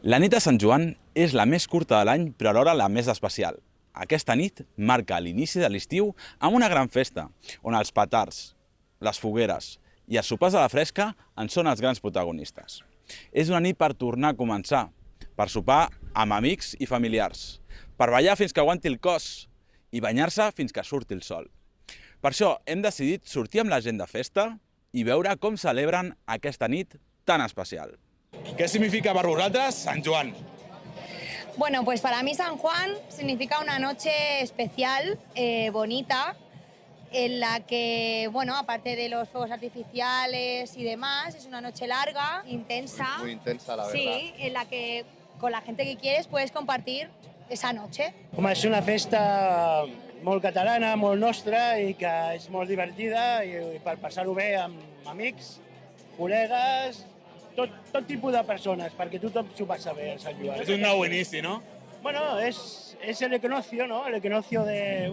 La nit de Sant Joan és la més curta de l'any, però alhora la més especial. Aquesta nit marca l'inici de l'estiu amb una gran festa, on els petards, les fogueres i els sopars a la fresca en són els grans protagonistes. És una nit per tornar a començar, per sopar amb amics i familiars, per ballar fins que aguanti el cos i banyar-se fins que surti el sol. Per això hem decidit sortir amb la gent de festa i veure com celebren aquesta nit tan especial. ¿Qué significa para vosotras San Juan? Bueno, pues para mí San Juan significa una noche especial, bonita, en la que, bueno, aparte de los fuegos artificiales y demás, es una noche larga, intensa. Muy intensa, la verdad. Sí, en la que con la gente que quieres puedes compartir esa noche. Home, és una festa molt catalana, molt nostra i que és molt divertida i per passar-ho bé amb amics, col·legues, tot tipus de persones, perquè tothom s'ho passa bé a Sant Joan. Es un nou inici, ¿no? Bueno, es el equinoccio, ¿no? El equinoccio de...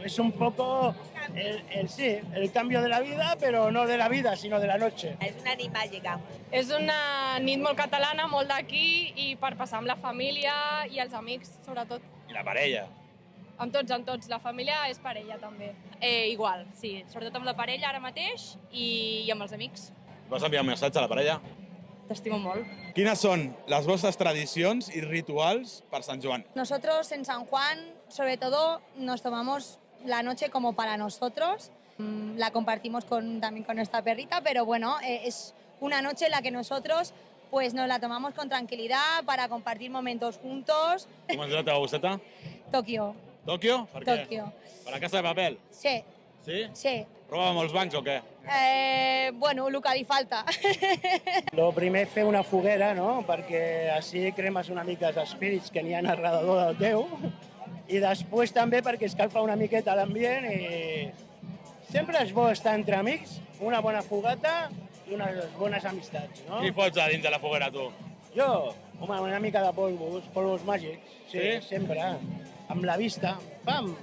es un poco el cambio de la vida, pero no de la vida, sino de la noche. És una nit màgica. És una nit molt catalana, molt d'aquí, i per passar amb la família i els amics, sobretot. I la parella. Amb tots. La família és parella, també. Igual, sí. Sobretot amb la parella ara mateix i amb els amics. Vas enviar un missatge a la parella? T'estimo molt. Quines són les vostres tradicions i rituals per Sant Joan? Nosotros en San Juan, sobre todo, nos tomamos la noche como para nosotros. La compartimos también con nuestra perrita, pero bueno, es una noche en la que nosotros pues nos la tomamos con tranquilidad para compartir momentos juntos. Com es diu la teva bosseta? Tòquio. Tòquio? Per què? Tòquio. Per la Casa de Papel? Sí, Sí? sí. Roba molts bancs o què? Bueno, el que li falta. Lo primer fer una foguera, no? Perquè així cremes una mica els espírits que n'hi ha alrededor del teu. I després també perquè escalfa una miqueta l'ambient i sempre és bo estar entre amics, una bona fogata i unes bones amistats, no? Qui fots a dins de la foguera, tu? Jo, home, una mica de polvos màgics, sí, Sí? sempre. Amb la vista, pam!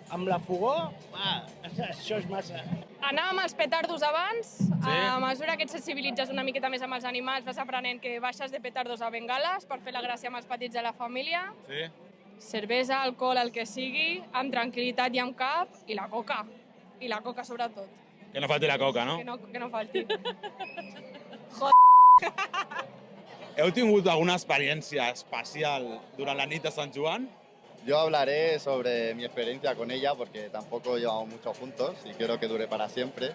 Amb la fogó, això és massa. Anàvem als petardos abans, a mesura que et sensibilitzes una miqueta més amb els animals, vas aprenent que baixes de petardos a bengales per fer la gràcia amb els petits de la família. Sí? Cervesa, alcohol, el que sigui, amb tranquil·litat i amb cap, i la coca. I la coca, sobretot. Que no falti la coca, no? Que no falti. Heu tingut alguna experiència especial durant la nit de Sant Joan? Yo hablaré sobre mi experiencia con ella porque tampoco llevamos mucho juntos y quiero que dure para siempre.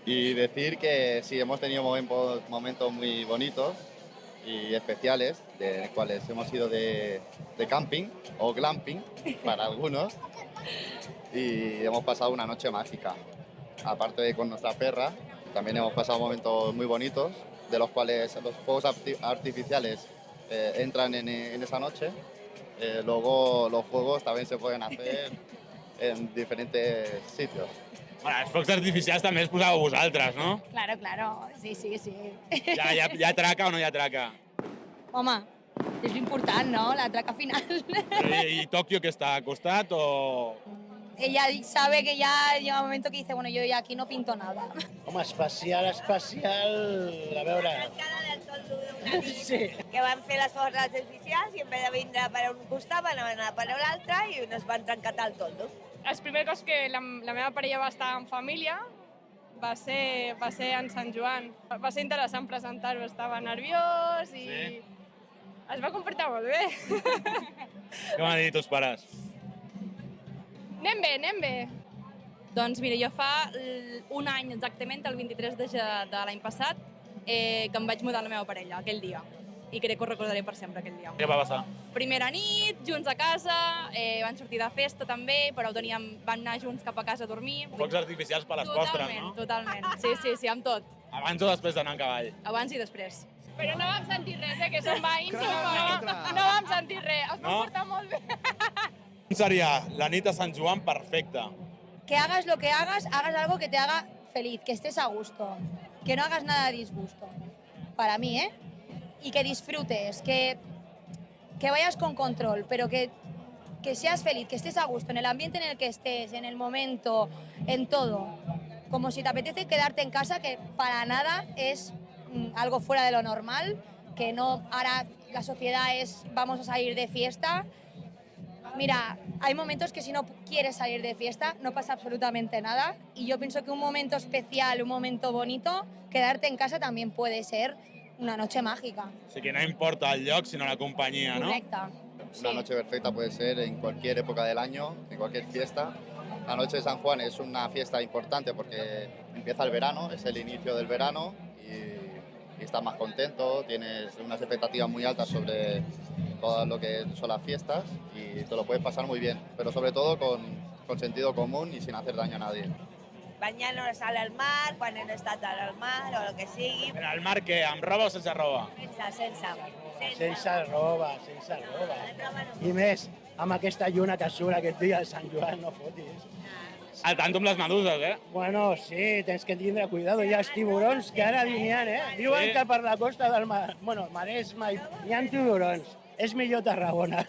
Y decir que sí, hemos tenido momentos muy bonitos y especiales, de los cuales hemos ido de camping o glamping para algunos y hemos pasado una noche mágica. Aparte de con nuestra perra, también hemos pasado momentos muy bonitos, de los cuales los fuegos artificiales entran en esa noche. Luego los fuegos también se pueden hacer en diferentes sitios. Bueno, els focs artificials també els posàveu vosaltres, no? Claro, claro, sí. Ja traca o no hi ha traca? Home, és l'important, no? La traca final. I Tòquio, que està al costat, o...? Ella sabe que ya llega un momento que dice, bueno, yo ya aquí no pinto nada. Home, especial, a veure... Sí. Que van fer les focs artificials i en vez de vindre per un costat van anar per l'altre i ens van trencar el toldo. Els primers cops que la meva parella va estar en família va ser en Sant Joan. Va ser interessant presentar-ho, estava nerviós i es va comportar molt bé. Què van dir tus pares? Anem bé. Doncs mira, jo fa un any exactament, el 23 de l'any passat, que em vaig mudar amb la meva parella aquell dia. I crec que ho recordaré per sempre, aquell dia. Què va passar? Primera nit, junts a casa, van sortir de festa també, però van anar junts cap a casa a dormir. Focs artificials per les postres, no? Totalment. Sí, amb tot. Abans o després d'anar en cavall? Abans i després. Però no vam sentir res, que som veïns, no vam sentir res. Es va portar molt bé. Com seria la nit de Sant Joan perfecta? Que hagas lo que hagas algo que te haga feliz, que estés a gusto, que no hagas nada de disgusto. Para mí, ¿eh? Y que disfrutes, que vayas con control, pero que seas feliz, que estés a gusto en el ambiente en el que estés, en el momento, en todo. Como si te apetece quedarte en casa, que para nada es algo fuera de lo normal, que no, ahora la sociedad es vamos a salir de fiesta. Mira, hay momentos que si no quieres salir de fiesta no pasa absolutamente nada y yo pienso que un momento especial, un momento bonito, quedarte en casa también puede ser una noche mágica. O sigui que no importa el lloc, sinó la companyia, no? Correcta. Una Sí. noche perfecta puede ser en cualquier época del año, en cualquier fiesta. La noche de San Juan es una fiesta importante porque empieza el verano, es el inicio del verano y estás más contento, tienes unas expectativas muy altas sobre todo lo que son las fiestas y te lo puedes pasar muy bien, pero sobre todo con sentido común y sin hacer daño a nadie. Banyant-nos al mar, quan hem estat al mar o el que sigui. Però al mar què? Amb roba o sense roba? Sense roba. I més, amb aquesta lluna que surt aquest dia de Sant Joan, no fotis. Al tanto amb les meduses, eh? Bueno, sí, tens que tindre cuidado. Hi ha els tiburons que ara n'hi ha, Diuen Sí. que per la costa del Maresme hi ha tiburons. És millor Tarragona,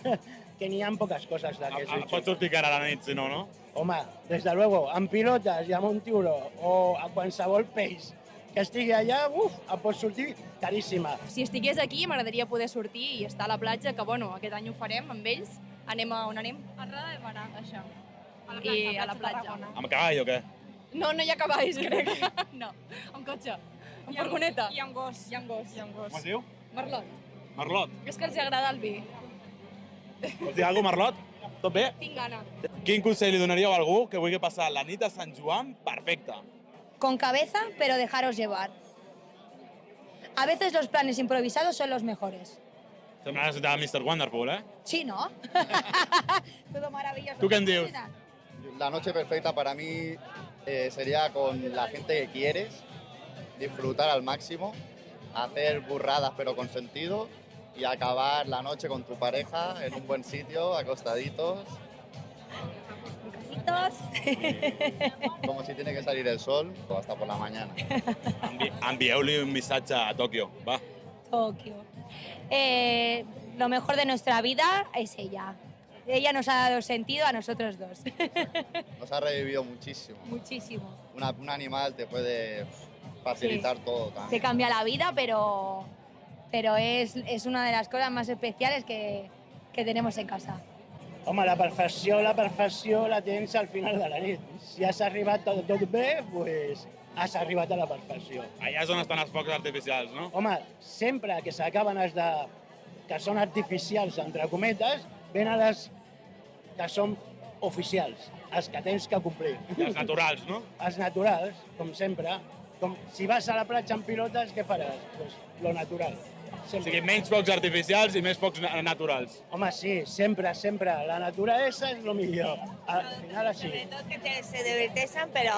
que n'hi ha poques coses d'aquests. Pots sortir cara a la nit, si no, no? Home, des de luego, amb pilotes i amb un tiburó o a qualsevol peix que estigui allà, em pot sortir caríssima. Si estigués aquí, m'agradaria poder sortir i estar a la platja, que bueno, aquest any ho farem amb ells. Anem a on anem? A Roda de Barà, això. I a la platja. Amb cavall o què? No, no hi ha cavalls, crec. No, amb cotxe. Amb furgoneta. I amb gos. I amb gos. Com es diu? Merlot. Merlot. És que els agrada el vi. Vols dir alguna cosa, Merlot? Tot bé? Tinc gana. Quin consell li donaríeu a algú que vulgui passar la nit de Sant Joan perfecta? Con cabeza, pero dejaros llevar. A veces los planes improvisados son los mejores. Sembla la ciutat de Mr. Wonderful, eh? Sí, ¿no? Todo maravilloso. ¿Tú qué dius? La noche perfecta para mí sería con la gente que quieres, disfrutar al máximo, hacer burradas pero con sentido y acabar la noche con tu pareja en un buen sitio, acostaditos, como si tiene que salir el sol o hasta por la mañana. Envieu-li un missatge a Tòquio, va. Tokio. Lo mejor de nuestra vida es ella. Ella nos ha dado sentido a nosotros dos. Nos ha revivido muchísimo. Muchísimo. Un animal te puede facilitar todo Te también. cambia la vida, pero es una de las cosas más especiales que tenemos en casa. Home, la perfecció la tens al final de la nit. Si has arribat tot bé, doncs has arribat a la perfecció. Allà és on estan els focs artificials, no? Home, sempre que s'acaben els que són artificials, entre cometes, venen les que són oficials, els que tens que complir. I els naturals, no? Els naturals, com sempre. Com si vas a la platja amb pilotes, què faràs? Pues lo natural. O Sempre. sigui, menys focs artificials i més focs naturals. Home, sí, sempre. La naturalesa és el millor. Al final, així. Sobretot que se diverteixen, però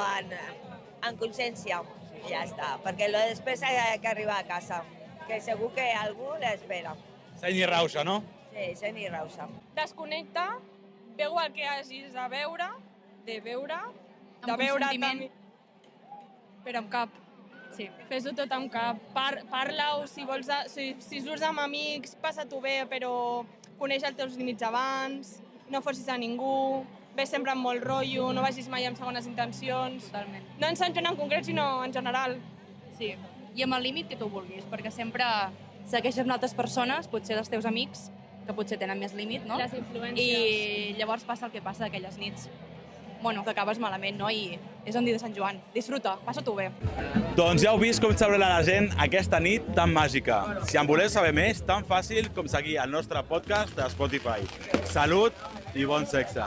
en consciència. I ja està, perquè lo després ha que arribar a casa, que segur que algú l'espera. Seny i rauxa, no? Sí, sent i rausa. Desconnecta, veu el que hagis de veure, Amb consentiment. també. Però amb cap. Sí. Fes-ho tot amb cap. Parla-ho, si surts amb amics, passa-t'ho bé, però coneix els teus límits abans, no forcis a ningú, ves sempre amb molt rotllo, no vagis mai amb segones intencions. Totalment. No en Sant Joan en concret, sinó en general. Sí. I amb el límit que tu vulguis, perquè sempre segueixes amb altres persones, potser els teus amics, que potser tenen més límit, no? Les influències. I llavors passa el que passa aquelles nits. Bueno, que acabes malament, no? I és un dia de Sant Joan. Disfruta, passa-t'ho bé. Doncs ja heu vist com celebra la gent aquesta nit tan màgica. Si en voleu saber més, tan fàcil com seguir el nostre podcast de Spotify. Salut i bon sexe!